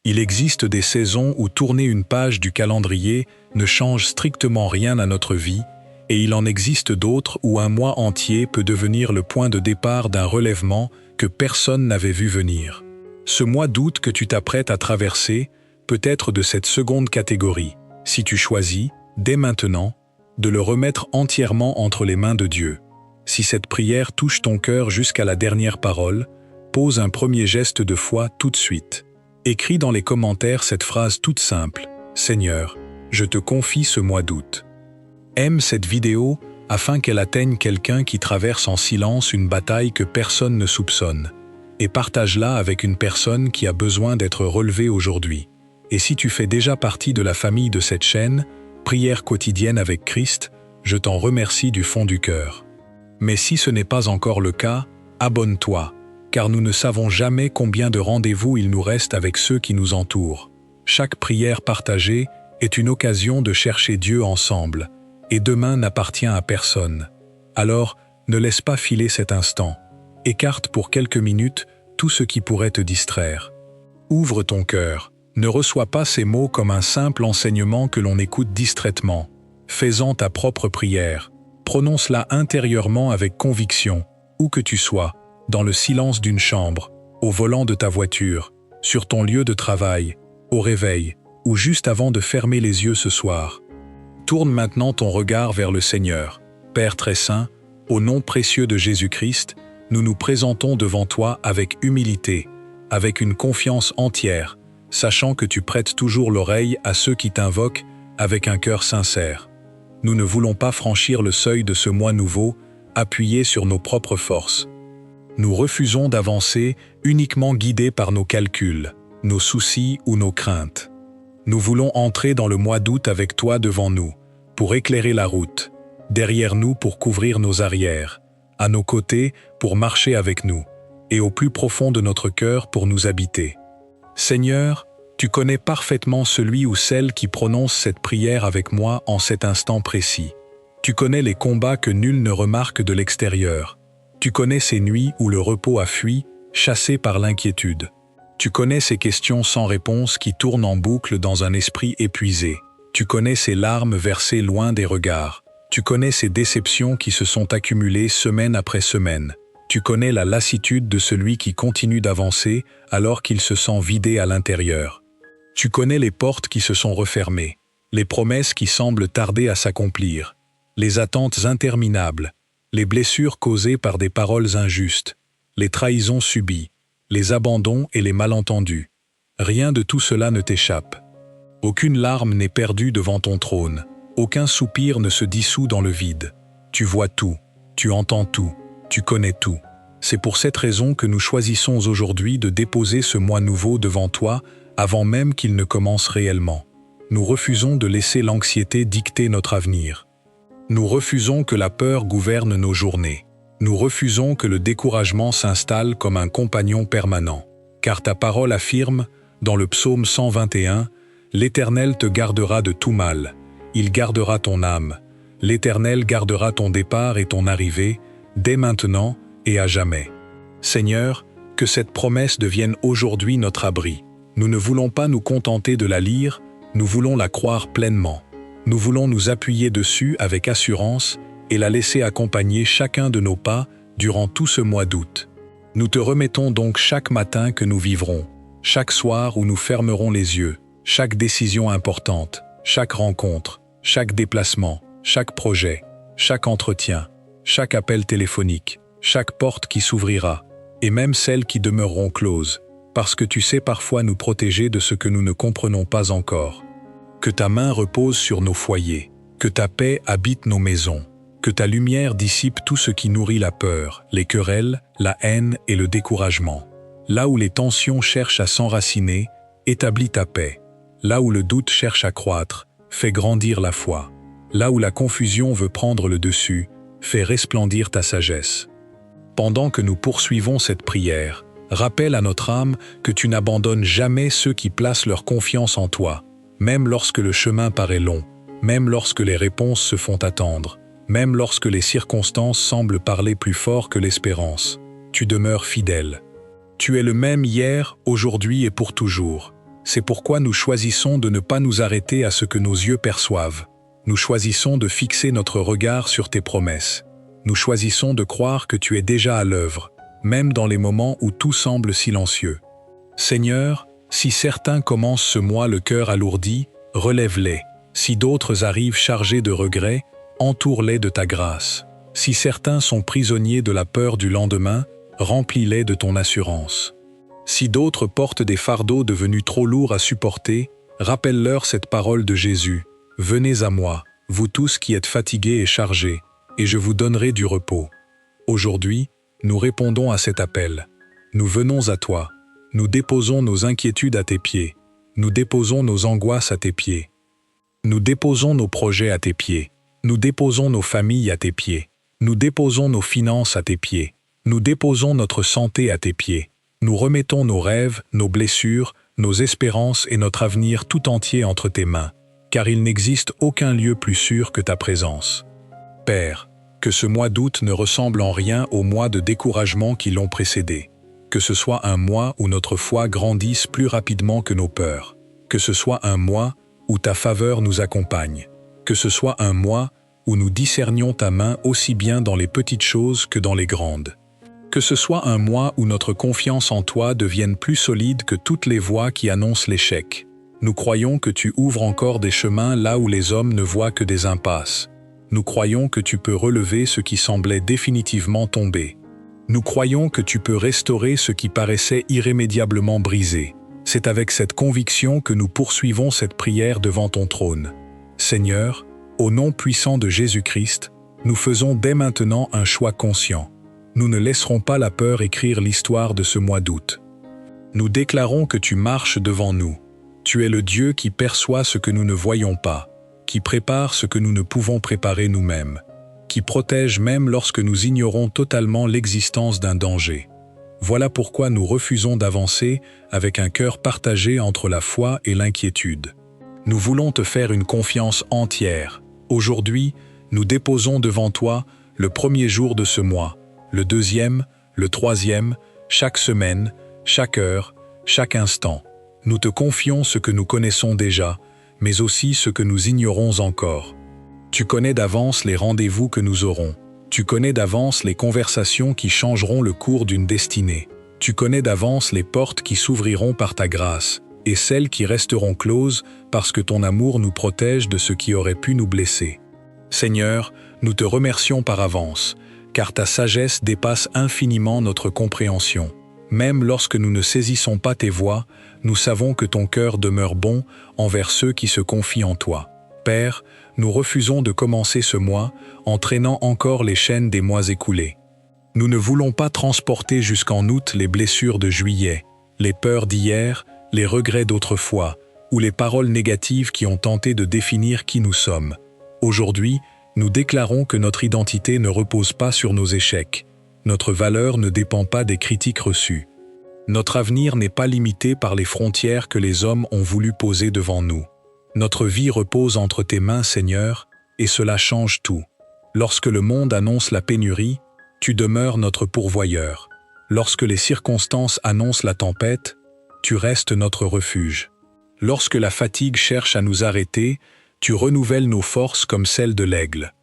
Il existe des saisons où tourner une page du calendrier ne change strictement rien à notre vie, et il en existe d'autres où un mois entier peut devenir le point de départ d'un relèvement que personne n'avait vu venir. Ce mois d'août que tu t'apprêtes à traverser peut être de cette seconde catégorie, si tu choisis, dès maintenant, de le remettre entièrement entre les mains de Dieu. Si cette prière touche ton cœur jusqu'à la dernière parole, pose un premier geste de foi tout de suite. Écris dans les commentaires cette phrase toute simple, « Seigneur, je te confie ce mois d'août ». Aime cette vidéo afin qu'elle atteigne quelqu'un qui traverse en silence une bataille que personne ne soupçonne, et partage-la avec une personne qui a besoin d'être relevée aujourd'hui. Et si tu fais déjà partie de la famille de cette chaîne, Prière quotidienne avec Christ, je t'en remercie du fond du cœur. Mais si ce n'est pas encore le cas, abonne-toi, car nous ne savons jamais combien de rendez-vous il nous reste avec ceux qui nous entourent. Chaque prière partagée est une occasion de chercher Dieu ensemble, et demain n'appartient à personne. Alors, ne laisse pas filer cet instant. Écarte pour quelques minutes tout ce qui pourrait te distraire. Ouvre ton cœur. Ne reçois pas ces mots comme un simple enseignement que l'on écoute distraitement. Fais-en ta propre prière. Prononce-la intérieurement avec conviction, où que tu sois, dans le silence d'une chambre, au volant de ta voiture, sur ton lieu de travail, au réveil, ou juste avant de fermer les yeux ce soir. Tourne maintenant ton regard vers le Seigneur. Père très saint, au nom précieux de Jésus-Christ, nous nous présentons devant toi avec humilité, avec une confiance entière, sachant que tu prêtes toujours l'oreille à ceux qui t'invoquent avec un cœur sincère. Nous ne voulons pas franchir le seuil de ce mois nouveau, appuyés sur nos propres forces. Nous refusons d'avancer uniquement guidés par nos calculs, nos soucis ou nos craintes. Nous voulons entrer dans le mois d'août avec toi devant nous, pour éclairer la route, derrière nous pour couvrir nos arrières, à nos côtés pour marcher avec nous, et au plus profond de notre cœur pour nous habiter. Seigneur, tu connais parfaitement celui ou celle qui prononce cette prière avec moi en cet instant précis. Tu connais les combats que nul ne remarque de l'extérieur. Tu connais ces nuits où le repos a fui, chassé par l'inquiétude. Tu connais ces questions sans réponse qui tournent en boucle dans un esprit épuisé. Tu connais ces larmes versées loin des regards. Tu connais ces déceptions qui se sont accumulées semaine après semaine. Tu connais la lassitude de celui qui continue d'avancer alors qu'il se sent vidé à l'intérieur. Tu connais les portes qui se sont refermées, les promesses qui semblent tarder à s'accomplir, les attentes interminables, les blessures causées par des paroles injustes, les trahisons subies, les abandons et les malentendus. Rien de tout cela ne t'échappe. Aucune larme n'est perdue devant ton trône, aucun soupir ne se dissout dans le vide. Tu vois tout, tu entends tout. Tu connais tout. C'est pour cette raison que nous choisissons aujourd'hui de déposer ce mois nouveau devant toi avant même qu'il ne commence réellement. Nous refusons de laisser l'anxiété dicter notre avenir. Nous refusons que la peur gouverne nos journées. Nous refusons que le découragement s'installe comme un compagnon permanent. Car ta parole affirme, dans le psaume 121, « L'Éternel te gardera de tout mal. Il gardera ton âme. L'Éternel gardera ton départ et ton arrivée, dès maintenant et à jamais. » Seigneur, que cette promesse devienne aujourd'hui notre abri. Nous ne voulons pas nous contenter de la lire, nous voulons la croire pleinement. Nous voulons nous appuyer dessus avec assurance et la laisser accompagner chacun de nos pas durant tout ce mois d'août. Nous te remettons donc chaque matin que nous vivrons, chaque soir où nous fermerons les yeux, chaque décision importante, chaque rencontre, chaque déplacement, chaque projet, chaque entretien, chaque appel téléphonique, chaque porte qui s'ouvrira, et même celles qui demeureront closes, parce que tu sais parfois nous protéger de ce que nous ne comprenons pas encore. Que ta main repose sur nos foyers, que ta paix habite nos maisons, que ta lumière dissipe tout ce qui nourrit la peur, les querelles, la haine et le découragement. Là où les tensions cherchent à s'enraciner, établis ta paix. Là où le doute cherche à croître, fais grandir la foi. Là où la confusion veut prendre le dessus, fais resplendir ta sagesse. Pendant que nous poursuivons cette prière, rappelle à notre âme que tu n'abandonnes jamais ceux qui placent leur confiance en toi, même lorsque le chemin paraît long, même lorsque les réponses se font attendre, même lorsque les circonstances semblent parler plus fort que l'espérance. Tu demeures fidèle. Tu es le même hier, aujourd'hui et pour toujours. C'est pourquoi nous choisissons de ne pas nous arrêter à ce que nos yeux perçoivent. Nous choisissons de fixer notre regard sur tes promesses. Nous choisissons de croire que tu es déjà à l'œuvre, même dans les moments où tout semble silencieux. Seigneur, si certains commencent ce mois le cœur alourdi, relève-les. Si d'autres arrivent chargés de regrets, entoure-les de ta grâce. Si certains sont prisonniers de la peur du lendemain, remplis-les de ton assurance. Si d'autres portent des fardeaux devenus trop lourds à supporter, rappelle-leur cette parole de Jésus. « Venez à moi, vous tous qui êtes fatigués et chargés, et je vous donnerai du repos. » Aujourd'hui, nous répondons à cet appel. Nous venons à toi. Nous déposons nos inquiétudes à tes pieds. Nous déposons nos angoisses à tes pieds. Nous déposons nos projets à tes pieds. Nous déposons nos familles à tes pieds. Nous déposons nos finances à tes pieds. Nous déposons notre santé à tes pieds. Nous remettons nos rêves, nos blessures, nos espérances et notre avenir tout entier entre tes mains, car il n'existe aucun lieu plus sûr que ta présence. Père, que ce mois d'août ne ressemble en rien aux mois de découragement qui l'ont précédé. Que ce soit un mois où notre foi grandisse plus rapidement que nos peurs. Que ce soit un mois où ta faveur nous accompagne. Que ce soit un mois où nous discernions ta main aussi bien dans les petites choses que dans les grandes. Que ce soit un mois où notre confiance en toi devienne plus solide que toutes les voix qui annoncent l'échec. Nous croyons que tu ouvres encore des chemins là où les hommes ne voient que des impasses. Nous croyons que tu peux relever ce qui semblait définitivement tomber. Nous croyons que tu peux restaurer ce qui paraissait irrémédiablement brisé. C'est avec cette conviction que nous poursuivons cette prière devant ton trône. Seigneur, au nom puissant de Jésus-Christ, nous faisons dès maintenant un choix conscient. Nous ne laisserons pas la peur écrire l'histoire de ce mois d'août. Nous déclarons que tu marches devant nous. Tu es le Dieu qui perçoit ce que nous ne voyons pas, qui prépare ce que nous ne pouvons préparer nous-mêmes, qui protège même lorsque nous ignorons totalement l'existence d'un danger. Voilà pourquoi nous refusons d'avancer avec un cœur partagé entre la foi et l'inquiétude. Nous voulons te faire une confiance entière. Aujourd'hui, nous déposons devant toi le premier jour de ce mois, le deuxième, le troisième, chaque semaine, chaque heure, chaque instant. Nous te confions ce que nous connaissons déjà, mais aussi ce que nous ignorons encore. Tu connais d'avance les rendez-vous que nous aurons. Tu connais d'avance les conversations qui changeront le cours d'une destinée. Tu connais d'avance les portes qui s'ouvriront par ta grâce, et celles qui resteront closes parce que ton amour nous protège de ce qui aurait pu nous blesser. Seigneur, nous te remercions par avance, car ta sagesse dépasse infiniment notre compréhension. Même lorsque nous ne saisissons pas tes voies, nous savons que ton cœur demeure bon envers ceux qui se confient en toi. Père, nous refusons de commencer ce mois en traînant encore les chaînes des mois écoulés. Nous ne voulons pas transporter jusqu'en août les blessures de juillet, les peurs d'hier, les regrets d'autrefois, ou les paroles négatives qui ont tenté de définir qui nous sommes. Aujourd'hui, nous déclarons que notre identité ne repose pas sur nos échecs. Notre valeur ne dépend pas des critiques reçues. Notre avenir n'est pas limité par les frontières que les hommes ont voulu poser devant nous. Notre vie repose entre tes mains, Seigneur, et cela change tout. Lorsque le monde annonce la pénurie, tu demeures notre pourvoyeur. Lorsque les circonstances annoncent la tempête, tu restes notre refuge. Lorsque la fatigue cherche à nous arrêter, tu renouvelles nos forces comme celles de l'aigle.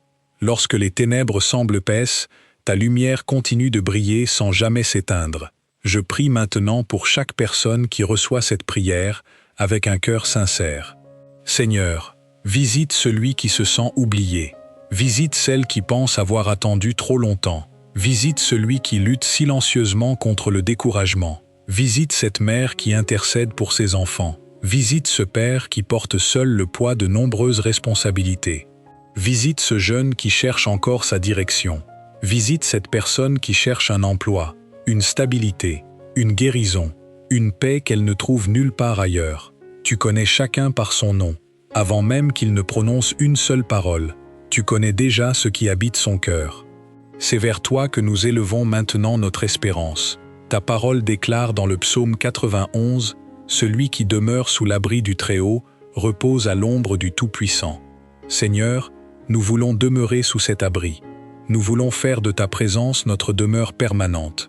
Lorsque les ténèbres semblent épaisses, ta lumière continue de briller sans jamais s'éteindre. Je prie maintenant pour chaque personne qui reçoit cette prière avec un cœur sincère. Seigneur, visite celui qui se sent oublié. Visite celle qui pense avoir attendu trop longtemps. Visite celui qui lutte silencieusement contre le découragement. Visite cette mère qui intercède pour ses enfants. Visite ce père qui porte seul le poids de nombreuses responsabilités. Visite ce jeune qui cherche encore sa direction. Visite cette personne qui cherche un emploi, une stabilité, une guérison, une paix qu'elle ne trouve nulle part ailleurs. Tu connais chacun par son nom. Avant même qu'il ne prononce une seule parole, tu connais déjà ce qui habite son cœur. C'est vers toi que nous élevons maintenant notre espérance. Ta parole déclare dans le psaume 91 « Celui qui demeure sous l'abri du Très-Haut repose à l'ombre du Tout-Puissant ». Seigneur, nous voulons demeurer sous cet abri. Nous voulons faire de ta présence notre demeure permanente.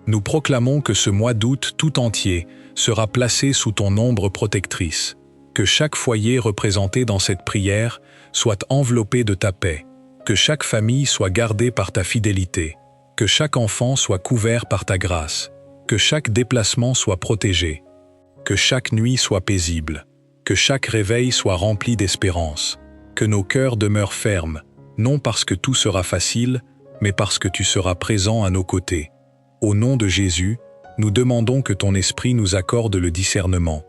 Nous proclamons que ce mois d'août tout entier sera placé sous ton ombre protectrice, que chaque foyer représenté dans cette prière soit enveloppé de ta paix, que chaque famille soit gardée par ta fidélité, que chaque enfant soit couvert par ta grâce, que chaque déplacement soit protégé, que chaque nuit soit paisible, que chaque réveil soit rempli d'espérance, que nos cœurs demeurent fermes, non parce que tout sera facile, mais parce que tu seras présent à nos côtés. Au nom de Jésus, nous demandons que ton esprit nous accorde le discernement.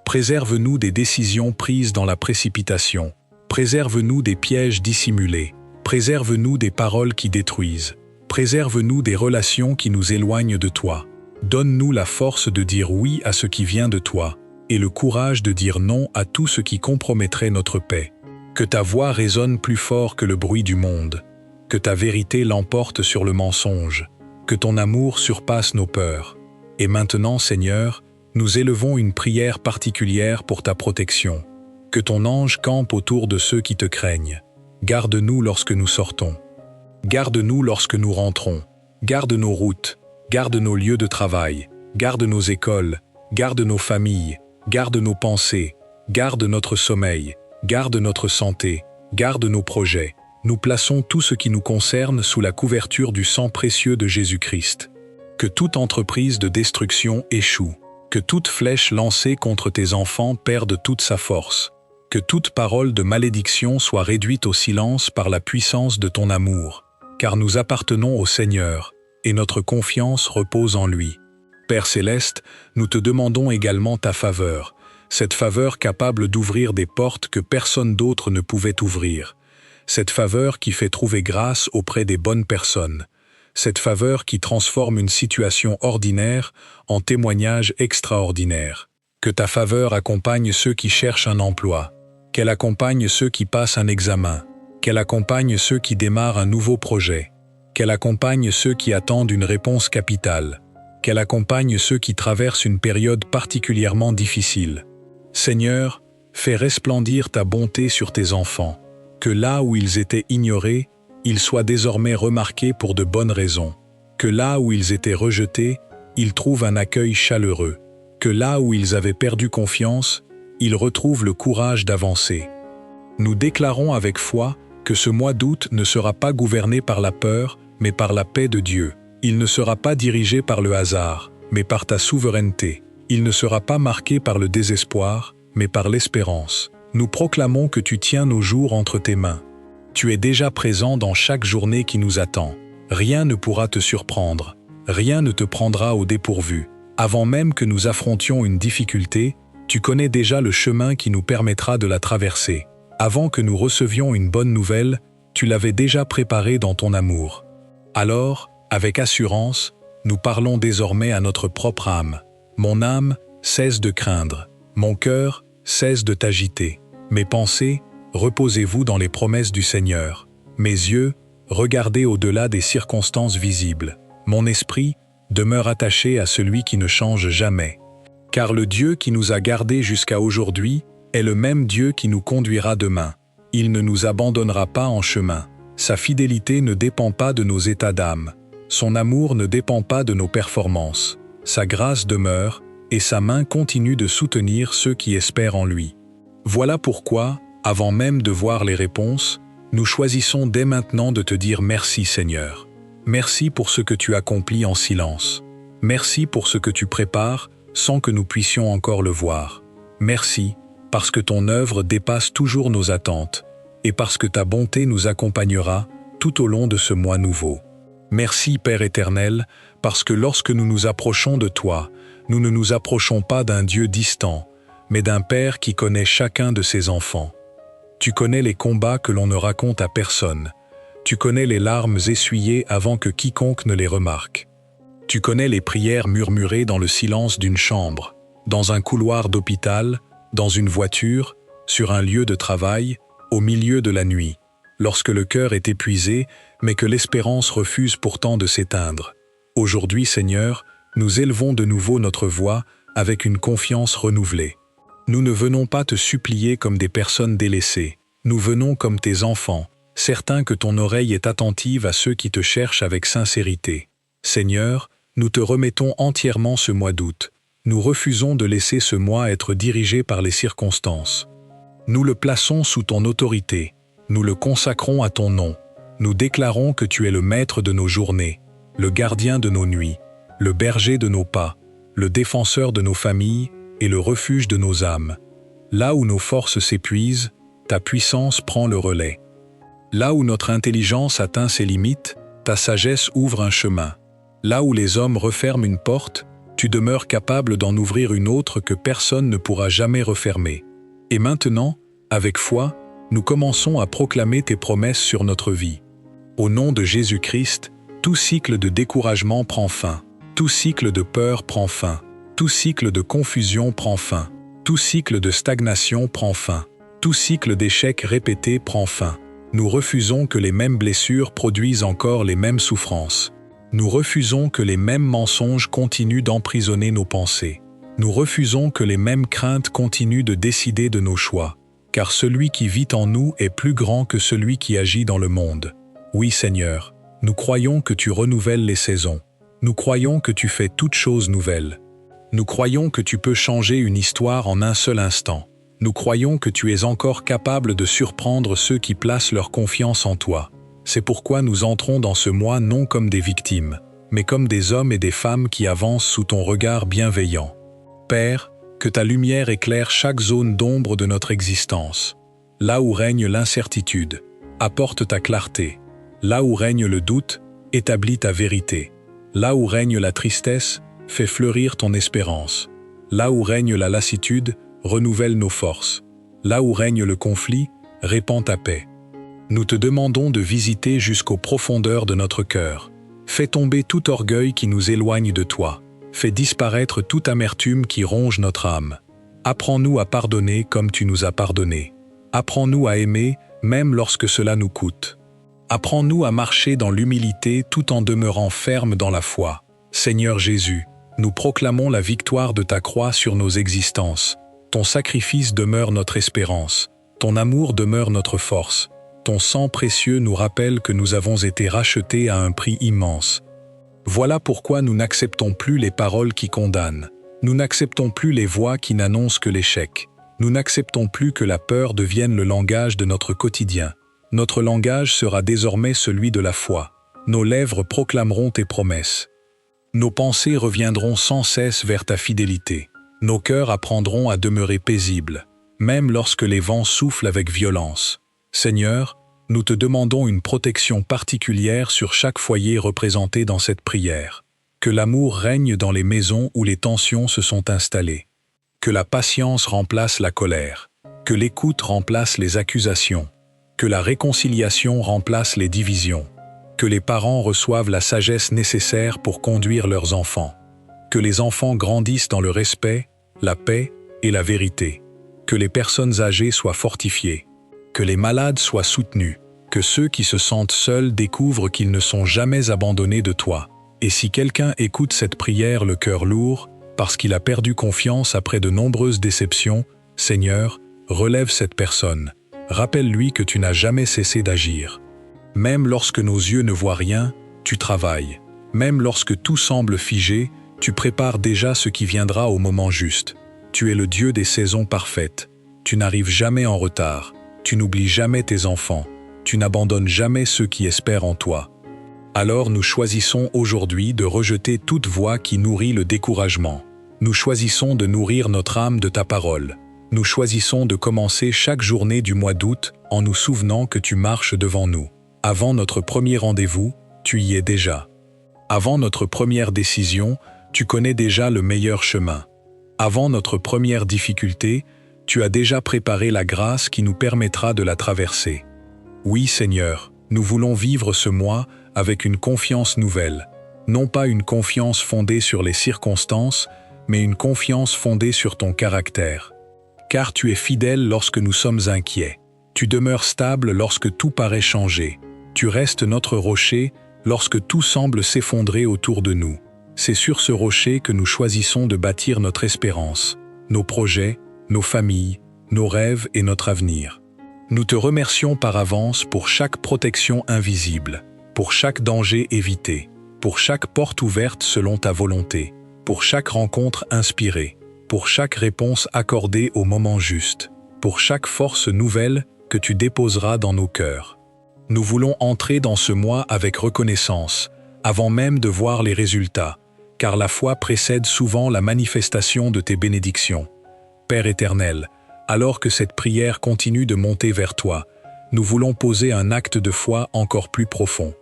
Préserve-nous des décisions prises dans la précipitation. Préserve-nous des pièges dissimulés. Préserve-nous des paroles qui détruisent. Préserve-nous des relations qui nous éloignent de toi. Donne-nous la force de dire oui à ce qui vient de toi, et le courage de dire non à tout ce qui compromettrait notre paix. Que ta voix résonne plus fort que le bruit du monde. Que ta vérité l'emporte sur le mensonge. Que ton amour surpasse nos peurs. Et maintenant, Seigneur, nous élevons une prière particulière pour ta protection. Que ton ange campe autour de ceux qui te craignent. Garde-nous lorsque nous sortons. Garde-nous lorsque nous rentrons. Garde nos routes. Garde nos lieux de travail. Garde nos écoles. Garde nos familles. Garde nos pensées. Garde notre sommeil. Garde notre santé. Garde nos projets. Nous plaçons tout ce qui nous concerne sous la couverture du sang précieux de Jésus-Christ. Que toute entreprise de destruction échoue. Que toute flèche lancée contre tes enfants perde toute sa force. Que toute parole de malédiction soit réduite au silence par la puissance de ton amour. Car nous appartenons au Seigneur, et notre confiance repose en lui. Père céleste, nous te demandons également ta faveur, cette faveur capable d'ouvrir des portes que personne d'autre ne pouvait ouvrir. Cette faveur qui fait trouver grâce auprès des bonnes personnes. Cette faveur qui transforme une situation ordinaire en témoignage extraordinaire. Que ta faveur accompagne ceux qui cherchent un emploi. Qu'elle accompagne ceux qui passent un examen. Qu'elle accompagne ceux qui démarrent un nouveau projet. Qu'elle accompagne ceux qui attendent une réponse capitale. Qu'elle accompagne ceux qui traversent une période particulièrement difficile. Seigneur, fais resplendir ta bonté sur tes enfants. Que là où ils étaient ignorés, ils soient désormais remarqués pour de bonnes raisons. Que là où ils étaient rejetés, ils trouvent un accueil chaleureux. Que là où ils avaient perdu confiance, ils retrouvent le courage d'avancer. Nous déclarons avec foi que ce mois d'août ne sera pas gouverné par la peur, mais par la paix de Dieu. Il ne sera pas dirigé par le hasard, mais par ta souveraineté. Il ne sera pas marqué par le désespoir, mais par l'espérance. Nous proclamons que tu tiens nos jours entre tes mains. Tu es déjà présent dans chaque journée qui nous attend. Rien ne pourra te surprendre. Rien ne te prendra au dépourvu. Avant même que nous affrontions une difficulté, tu connais déjà le chemin qui nous permettra de la traverser. Avant que nous recevions une bonne nouvelle, tu l'avais déjà préparée dans ton amour. Alors, avec assurance, nous parlons désormais à notre propre âme. Mon âme, cesse de craindre. Mon cœur, cesse de t'agiter. Mes pensées, reposez-vous dans les promesses du Seigneur. Mes yeux, regardez au-delà des circonstances visibles. Mon esprit, demeure attaché à celui qui ne change jamais. Car le Dieu qui nous a gardés jusqu'à aujourd'hui est le même Dieu qui nous conduira demain. Il ne nous abandonnera pas en chemin. Sa fidélité ne dépend pas de nos états d'âme. Son amour ne dépend pas de nos performances. Sa grâce demeure, et sa main continue de soutenir ceux qui espèrent en lui. Voilà pourquoi, avant même de voir les réponses, nous choisissons dès maintenant de te dire merci Seigneur. Merci pour ce que tu accomplis en silence. Merci pour ce que tu prépares sans que nous puissions encore le voir. Merci, parce que ton œuvre dépasse toujours nos attentes, et parce que ta bonté nous accompagnera tout au long de ce mois nouveau. Merci Père éternel, parce que lorsque nous nous approchons de toi, nous ne nous approchons pas d'un Dieu distant, mais d'un Père qui connaît chacun de ses enfants. Tu connais les combats que l'on ne raconte à personne. Tu connais les larmes essuyées avant que quiconque ne les remarque. Tu connais les prières murmurées dans le silence d'une chambre, dans un couloir d'hôpital, dans une voiture, sur un lieu de travail, au milieu de la nuit, lorsque le cœur est épuisé, mais que l'espérance refuse pourtant de s'éteindre. Aujourd'hui, Seigneur, nous élevons de nouveau notre voix avec une confiance renouvelée. Nous ne venons pas te supplier comme des personnes délaissées. Nous venons comme tes enfants, certains que ton oreille est attentive à ceux qui te cherchent avec sincérité. Seigneur, Nous te remettons entièrement ce mois d'août. Nous refusons de laisser ce mois être dirigé par les circonstances. Nous le plaçons sous ton autorité. Nous le consacrons à ton nom. Nous déclarons que tu es le maître de nos journées, le gardien de nos nuits, le berger de nos pas, le défenseur de nos familles et le refuge de nos âmes. Là où nos forces s'épuisent, ta puissance prend le relais. Là où notre intelligence atteint ses limites, ta sagesse ouvre un chemin. Là où les hommes referment une porte, tu demeures capable d'en ouvrir une autre que personne ne pourra jamais refermer. Et maintenant, avec foi, nous commençons à proclamer tes promesses sur notre vie. Au nom de Jésus-Christ, tout cycle de découragement prend fin, tout cycle de peur prend fin, tout cycle de confusion prend fin, tout cycle de stagnation prend fin, tout cycle d'échecs répétés prend fin. Nous refusons que les mêmes blessures produisent encore les mêmes souffrances. Nous refusons que les mêmes mensonges continuent d'emprisonner nos pensées. Nous refusons que les mêmes craintes continuent de décider de nos choix, car celui qui vit en nous est plus grand que celui qui agit dans le monde. Oui, Seigneur, nous croyons que tu renouvelles les saisons. Nous croyons que tu fais toutes choses nouvelles. Nous croyons que tu peux changer une histoire en un seul instant. Nous croyons que tu es encore capable de surprendre ceux qui placent leur confiance en toi. C'est pourquoi nous entrons dans ce mois non comme des victimes, mais comme des hommes et des femmes qui avancent sous ton regard bienveillant. Père, que ta lumière éclaire chaque zone d'ombre de notre existence. Là où règne l'incertitude, apporte ta clarté. Là où règne le doute, établis ta vérité. Là où règne la tristesse, fais fleurir ton espérance. Là où règne la lassitude, renouvelle nos forces. Là où règne le conflit, répands ta paix. Nous te demandons de visiter jusqu'aux profondeurs de notre cœur. Fais tomber tout orgueil qui nous éloigne de toi. Fais disparaître toute amertume qui ronge notre âme. Apprends-nous à pardonner comme tu nous as pardonné. Apprends-nous à aimer, même lorsque cela nous coûte. Apprends-nous à marcher dans l'humilité tout en demeurant fermes dans la foi. Seigneur Jésus, nous proclamons la victoire de ta croix sur nos existences. Ton sacrifice demeure notre espérance. Ton amour demeure notre force. Ton sang précieux nous rappelle que nous avons été rachetés à un prix immense. Voilà pourquoi nous n'acceptons plus les paroles qui condamnent. Nous n'acceptons plus les voix qui n'annoncent que l'échec. Nous n'acceptons plus que la peur devienne le langage de notre quotidien. Notre langage sera désormais celui de la foi. Nos lèvres proclameront tes promesses. Nos pensées reviendront sans cesse vers ta fidélité. Nos cœurs apprendront à demeurer paisibles, même lorsque les vents soufflent avec violence. Seigneur, nous te demandons une protection particulière sur chaque foyer représenté dans cette prière. Que l'amour règne dans les maisons où les tensions se sont installées. Que la patience remplace la colère. Que l'écoute remplace les accusations. Que la réconciliation remplace les divisions. Que les parents reçoivent la sagesse nécessaire pour conduire leurs enfants. Que les enfants grandissent dans le respect, la paix et la vérité. Que les personnes âgées soient fortifiées. Que les malades soient soutenus, que ceux qui se sentent seuls découvrent qu'ils ne sont jamais abandonnés de toi. Et si quelqu'un écoute cette prière le cœur lourd, parce qu'il a perdu confiance après de nombreuses déceptions, Seigneur, relève cette personne. Rappelle-lui que tu n'as jamais cessé d'agir. Même lorsque nos yeux ne voient rien, tu travailles. Même lorsque tout semble figé, tu prépares déjà ce qui viendra au moment juste. Tu es le Dieu des saisons parfaites. Tu n'arrives jamais en retard. Tu n'oublies jamais tes enfants. Tu n'abandonnes jamais ceux qui espèrent en toi. Alors nous choisissons aujourd'hui de rejeter toute voix qui nourrit le découragement. Nous choisissons de nourrir notre âme de ta parole. Nous choisissons de commencer chaque journée du mois d'août en nous souvenant que tu marches devant nous. Avant notre premier rendez-vous, tu y es déjà. Avant notre première décision, tu connais déjà le meilleur chemin. Avant notre première difficulté, tu as déjà préparé la grâce qui nous permettra de la traverser. Oui, Seigneur, nous voulons vivre ce mois avec une confiance nouvelle. Non pas une confiance fondée sur les circonstances, mais une confiance fondée sur ton caractère. Car tu es fidèle lorsque nous sommes inquiets. Tu demeures stable lorsque tout paraît changer. Tu restes notre rocher lorsque tout semble s'effondrer autour de nous. C'est sur ce rocher que nous choisissons de bâtir notre espérance, nos projets, nos familles, nos rêves et notre avenir. Nous te remercions par avance pour chaque protection invisible, pour chaque danger évité, pour chaque porte ouverte selon ta volonté, pour chaque rencontre inspirée, pour chaque réponse accordée au moment juste, pour chaque force nouvelle que tu déposeras dans nos cœurs. Nous voulons entrer dans ce mois avec reconnaissance, avant même de voir les résultats, car la foi précède souvent la manifestation de tes bénédictions. Père éternel, alors que cette prière continue de monter vers toi, nous voulons poser un acte de foi encore plus profond.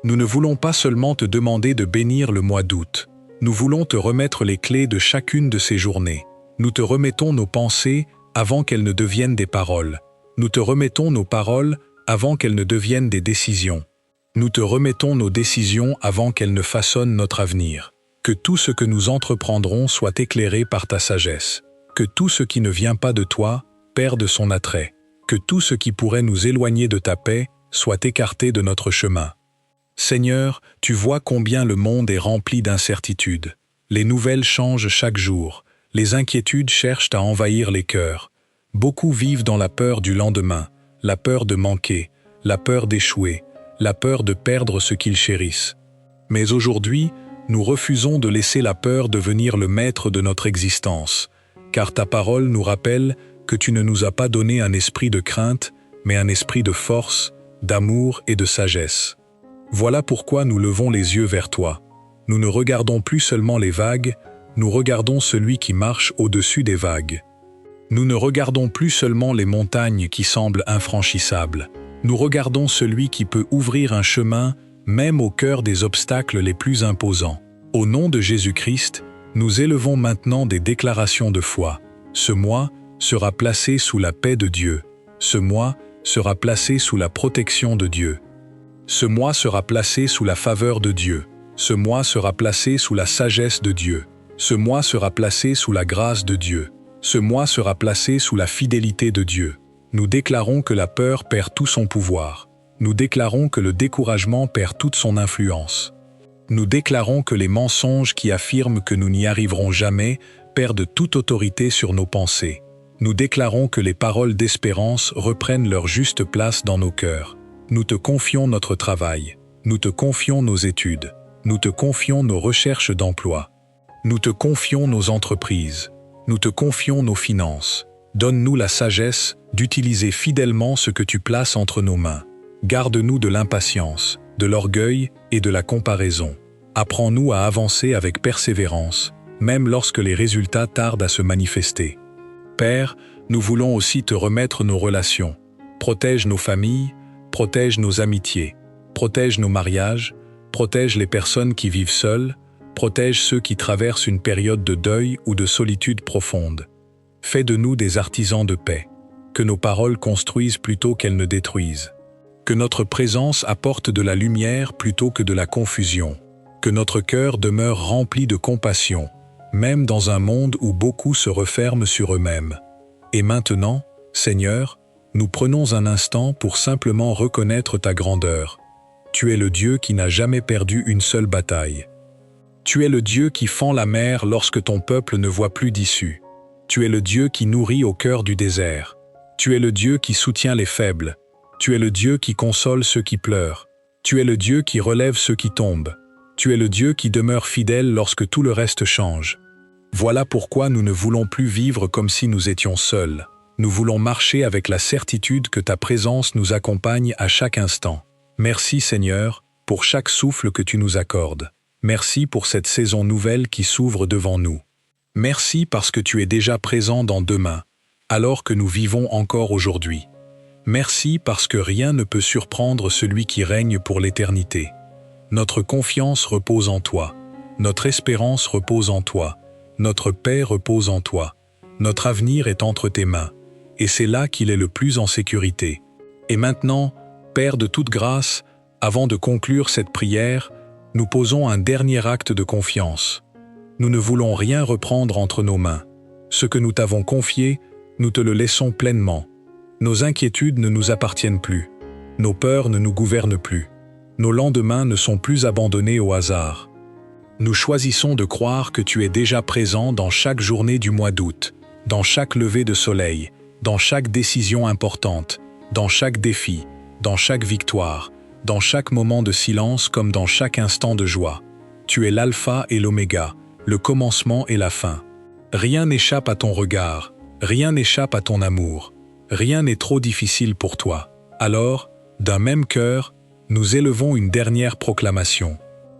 Nous ne voulons pas seulement te demander de bénir le mois d'août. Nous voulons te remettre les clés de chacune de ces journées. Nous te remettons nos pensées avant qu'elles ne deviennent des paroles. Nous te remettons nos paroles avant qu'elles ne deviennent des décisions. Nous te remettons nos décisions avant qu'elles ne façonnent notre avenir. Que tout ce que nous entreprendrons soit éclairé par ta sagesse. Que tout ce qui ne vient pas de toi perde son attrait. Que tout ce qui pourrait nous éloigner de ta paix soit écarté de notre chemin. Seigneur, tu vois combien le monde est rempli d'incertitudes. Les nouvelles changent chaque jour. Les inquiétudes cherchent à envahir les cœurs. Beaucoup vivent dans la peur du lendemain, la peur de manquer, la peur d'échouer, la peur de perdre ce qu'ils chérissent. Mais aujourd'hui, nous refusons de laisser la peur devenir le maître de notre existence, car ta parole nous rappelle que tu ne nous as pas donné un esprit de crainte, mais un esprit de force, d'amour et de sagesse. Voilà pourquoi nous levons les yeux vers toi. Nous ne regardons plus seulement les vagues, nous regardons celui qui marche au-dessus des vagues. Nous ne regardons plus seulement les montagnes qui semblent infranchissables. Nous regardons celui qui peut ouvrir un chemin, même au cœur des obstacles les plus imposants. Au nom de Jésus-Christ, nous élevons maintenant des déclarations de foi. Ce mois sera placé sous la paix de Dieu. Ce mois sera placé sous la protection de Dieu. Ce mois sera placé sous la faveur de Dieu. Ce mois sera placé sous la sagesse de Dieu. Ce mois sera placé sous la grâce de Dieu. Ce mois sera placé sous la fidélité de Dieu. Nous déclarons que la peur perd tout son pouvoir. Nous déclarons que le découragement perd toute son influence. Nous déclarons que les mensonges qui affirment que nous n'y arriverons jamais perdent toute autorité sur nos pensées. Nous déclarons que les paroles d'espérance reprennent leur juste place dans nos cœurs. Nous te confions notre travail. Nous te confions nos études. Nous te confions nos recherches d'emploi. Nous te confions nos entreprises. Nous te confions nos finances. Donne-nous la sagesse d'utiliser fidèlement ce que tu places entre nos mains. Garde-nous de l'impatience, de l'orgueil et de la comparaison. Apprends-nous à avancer avec persévérance, même lorsque les résultats tardent à se manifester. Père, nous voulons aussi te remettre nos relations. Protège nos familles, protège nos amitiés, protège nos mariages, protège les personnes qui vivent seules, protège ceux qui traversent une période de deuil ou de solitude profonde. Fais de nous des artisans de paix, que nos paroles construisent plutôt qu'elles ne détruisent, que notre présence apporte de la lumière plutôt que de la confusion, que notre cœur demeure rempli de compassion, même dans un monde où beaucoup se referment sur eux-mêmes. Et maintenant, Seigneur, nous prenons un instant pour simplement reconnaître ta grandeur. Tu es le Dieu qui n'a jamais perdu une seule bataille. Tu es le Dieu qui fend la mer lorsque ton peuple ne voit plus d'issue. Tu es le Dieu qui nourrit au cœur du désert. Tu es le Dieu qui soutient les faibles. Tu es le Dieu qui console ceux qui pleurent. Tu es le Dieu qui relève ceux qui tombent. Tu es le Dieu qui demeure fidèle lorsque tout le reste change. Voilà pourquoi nous ne voulons plus vivre comme si nous étions seuls. Nous voulons marcher avec la certitude que ta présence nous accompagne à chaque instant. Merci Seigneur, pour chaque souffle que tu nous accordes. Merci pour cette saison nouvelle qui s'ouvre devant nous. Merci parce que tu es déjà présent dans demain, alors que nous vivons encore aujourd'hui. Merci parce que rien ne peut surprendre celui qui règne pour l'éternité. Notre confiance repose en toi. Notre espérance repose en toi. Notre paix repose en toi. Notre avenir est entre tes mains. Et c'est là qu'il est le plus en sécurité. Et maintenant, Père de toute grâce, avant de conclure cette prière, nous posons un dernier acte de confiance. Nous ne voulons rien reprendre entre nos mains. Ce que nous t'avons confié, nous te le laissons pleinement. Nos inquiétudes ne nous appartiennent plus. Nos peurs ne nous gouvernent plus. Nos lendemains ne sont plus abandonnés au hasard. Nous choisissons de croire que tu es déjà présent dans chaque journée du mois d'août, dans chaque lever de soleil, dans chaque décision importante, dans chaque défi, dans chaque victoire, dans chaque moment de silence comme dans chaque instant de joie. Tu es l'alpha et l'oméga, le commencement et la fin. Rien n'échappe à ton regard, rien n'échappe à ton amour. Rien n'est trop difficile pour toi. Alors, d'un même cœur, nous élevons une dernière proclamation.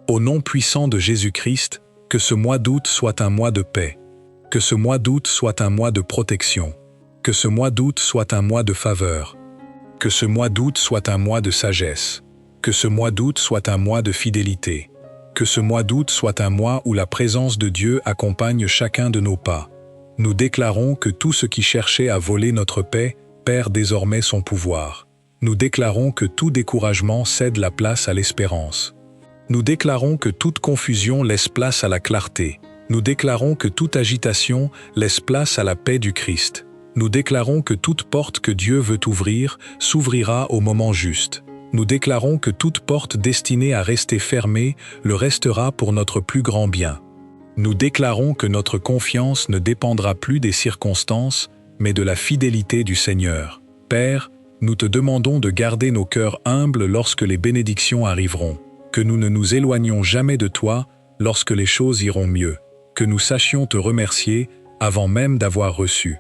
Au nom puissant de Jésus-Christ, que ce mois d'août soit un mois de paix. Que ce mois d'août soit un mois de protection. Que ce mois d'août soit un mois de faveur. Que ce mois d'août soit un mois de sagesse. Que ce mois d'août soit un mois de fidélité. Que ce mois d'août soit un mois où la présence de Dieu accompagne chacun de nos pas. Nous déclarons que tout ce qui cherchait à voler notre paix perd désormais son pouvoir. Nous déclarons que tout découragement cède la place à l'espérance. Nous déclarons que toute confusion laisse place à la clarté. Nous déclarons que toute agitation laisse place à la paix du Christ. Nous déclarons que toute porte que Dieu veut ouvrir s'ouvrira au moment juste. Nous déclarons que toute porte destinée à rester fermée le restera pour notre plus grand bien. Nous déclarons que notre confiance ne dépendra plus des circonstances, mais de la fidélité du Seigneur. Père, nous te demandons de garder nos cœurs humbles lorsque les bénédictions arriveront, que nous ne nous éloignions jamais de toi lorsque les choses iront mieux, que nous sachions te remercier avant même d'avoir reçu,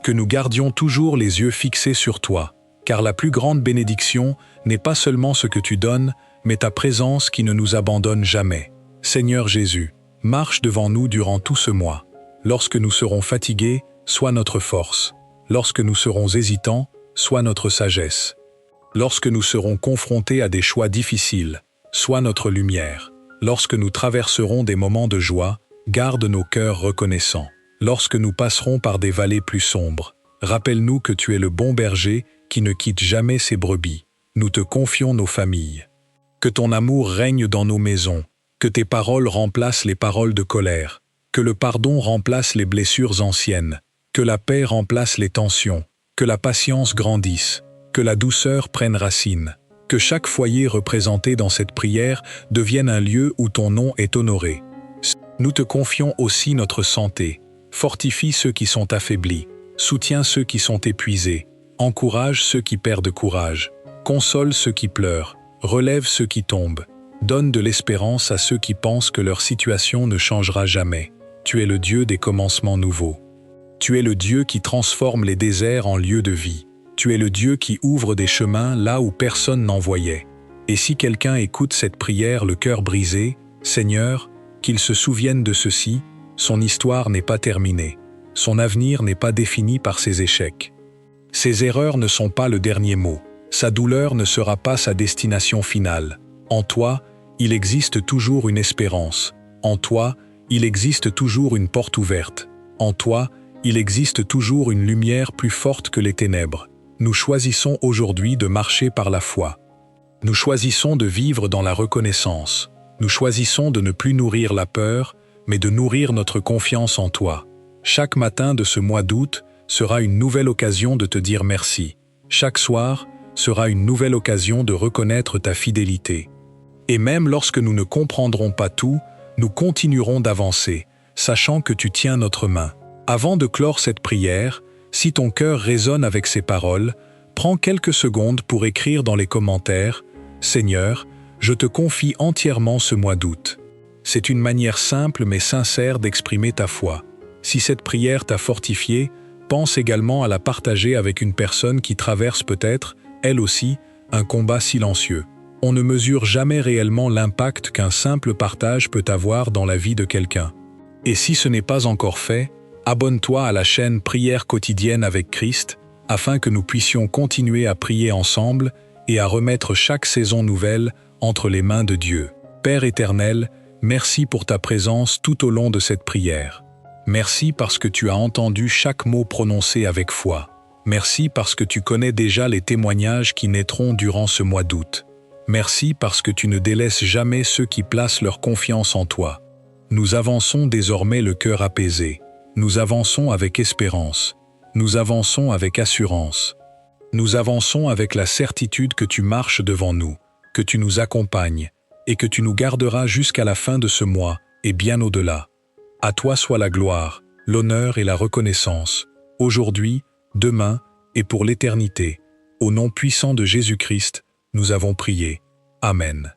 que nous gardions toujours les yeux fixés sur toi, car la plus grande bénédiction n'est pas seulement ce que tu donnes, mais ta présence qui ne nous abandonne jamais. Seigneur Jésus, marche devant nous durant tout ce mois. Lorsque nous serons fatigués, sois notre force. Lorsque nous serons hésitants, sois notre sagesse. Lorsque nous serons confrontés à des choix difficiles, sois notre lumière. Lorsque nous traverserons des moments de joie, garde nos cœurs reconnaissants. Lorsque nous passerons par des vallées plus sombres, rappelle-nous que tu es le bon berger qui ne quitte jamais ses brebis. Nous te confions nos familles. Que ton amour règne dans nos maisons, que tes paroles remplacent les paroles de colère, que le pardon remplace les blessures anciennes, que la paix remplace les tensions, que la patience grandisse, que la douceur prenne racine, que chaque foyer représenté dans cette prière devienne un lieu où ton nom est honoré. Nous te confions aussi notre santé. Fortifie ceux qui sont affaiblis, soutiens ceux qui sont épuisés, encourage ceux qui perdent courage, console ceux qui pleurent, relève ceux qui tombent, donne de l'espérance à ceux qui pensent que leur situation ne changera jamais. Tu es le Dieu des commencements nouveaux. Tu es le Dieu qui transforme les déserts en lieux de vie. Tu es le Dieu qui ouvre des chemins là où personne n'en voyait. Et si quelqu'un écoute cette prière le cœur brisé, Seigneur, qu'il se souvienne de ceci, son histoire n'est pas terminée. Son avenir n'est pas défini par ses échecs. Ses erreurs ne sont pas le dernier mot. Sa douleur ne sera pas sa destination finale. En toi, il existe toujours une espérance. En toi, il existe toujours une porte ouverte. En toi, il existe toujours une lumière plus forte que les ténèbres. Nous choisissons aujourd'hui de marcher par la foi. Nous choisissons de vivre dans la reconnaissance. Nous choisissons de ne plus nourrir la peur, mais de nourrir notre confiance en toi. Chaque matin de ce mois d'août sera une nouvelle occasion de te dire merci. Chaque soir sera une nouvelle occasion de reconnaître ta fidélité. Et même lorsque nous ne comprendrons pas tout, nous continuerons d'avancer, sachant que tu tiens notre main. Avant de clore cette prière, si ton cœur résonne avec ces paroles, prends quelques secondes pour écrire dans les commentaires « Seigneur, je te confie entièrement ce mois d'août ». C'est une manière simple mais sincère d'exprimer ta foi. Si cette prière t'a fortifié, pense également à la partager avec une personne qui traverse peut-être, elle aussi, un combat silencieux. On ne mesure jamais réellement l'impact qu'un simple partage peut avoir dans la vie de quelqu'un. Et si ce n'est pas encore fait, abonne-toi à la chaîne Prière quotidienne avec Christ, afin que nous puissions continuer à prier ensemble et à remettre chaque saison nouvelle entre les mains de Dieu. Père éternel, merci pour ta présence tout au long de cette prière. Merci parce que tu as entendu chaque mot prononcé avec foi. Merci parce que tu connais déjà les témoignages qui naîtront durant ce mois d'août. Merci parce que tu ne délaisses jamais ceux qui placent leur confiance en toi. Nous avançons désormais le cœur apaisé. Nous avançons avec espérance. Nous avançons avec assurance. Nous avançons avec la certitude que tu marches devant nous, que tu nous accompagnes et que tu nous garderas jusqu'à la fin de ce mois et bien au-delà. À toi soit la gloire, l'honneur et la reconnaissance, aujourd'hui, demain et pour l'éternité. Au nom puissant de Jésus-Christ, nous avons prié. Amen.